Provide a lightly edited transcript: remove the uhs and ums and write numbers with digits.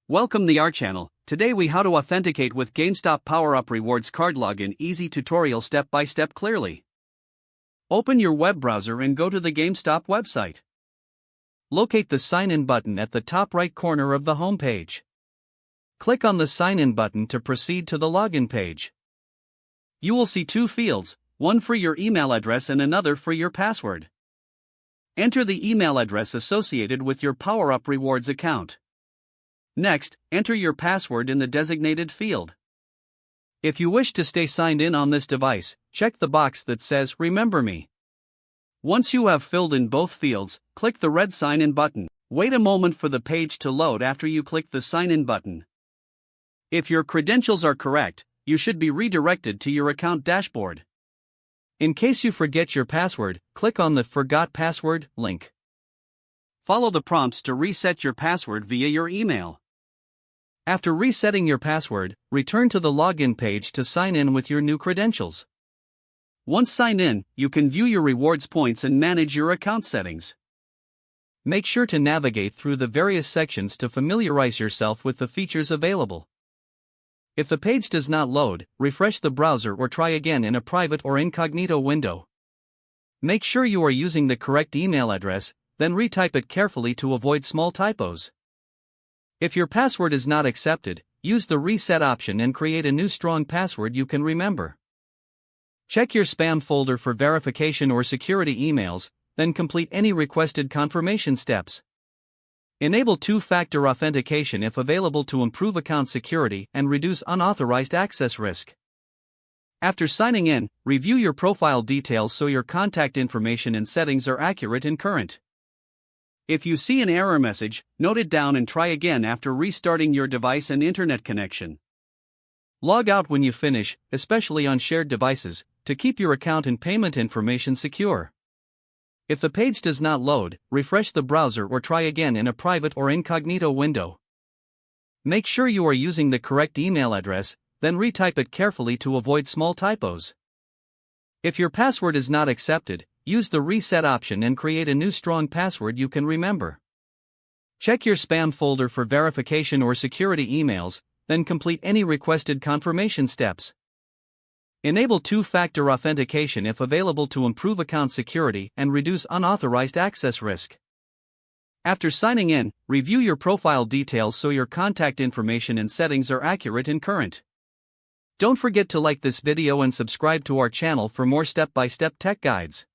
Welcome to our channel. Today we how to authenticate with GameStop PowerUp Rewards card login. Easy tutorial step by step clearly. Open your web browser and go to the GameStop website. Locate the sign in button at the top right corner of the home page. Click on the sign in button to proceed to the login page. You will see two fields, one for your email address and another for your password. Enter the email address associated with your PowerUp Rewards account. Next, enter your password in the designated field. If you wish to stay signed in on this device, check the box that says Remember Me. Once you have filled in both fields, click the red sign in button. Wait a moment for the page to load after you click the sign in button. If your credentials are correct, you should be redirected to your account dashboard. In case you forget your password, click on the Forgot Password link. Follow the prompts to reset your password via your email. After resetting your password, return to the login page to sign in with your new credentials. Once signed in, you can view your rewards points and manage your account settings. Make sure to navigate through the various sections to familiarize yourself with the features available. If the page does not load, refresh the browser or try again in a private or incognito window. Make sure you are using the correct email address, then retype it carefully to avoid small typos. If your password is not accepted, use the reset option and create a new strong password you can remember. Check your spam folder for verification or security emails, then complete any requested confirmation steps. Enable two-factor authentication if available to improve account security and reduce unauthorized access risk. After signing in, review your profile details so your contact information and settings are accurate and current. If you see an error message, note it down and try again after restarting your device and internet connection. Log out when you finish, especially on shared devices, to keep your account and payment information secure. If the page does not load, refresh the browser or try again in a private or incognito window. Make sure you are using the correct email address, then retype it carefully to avoid small typos. If your password is not accepted, use the reset option and create a new strong password you can remember. Check your spam folder for verification or security emails, then complete any requested confirmation steps. Enable two-factor authentication if available to improve account security and reduce unauthorized access risk. After signing in, review your profile details so your contact information and settings are accurate and current. Don't forget to like this video and subscribe to our channel for more step-by-step tech guides.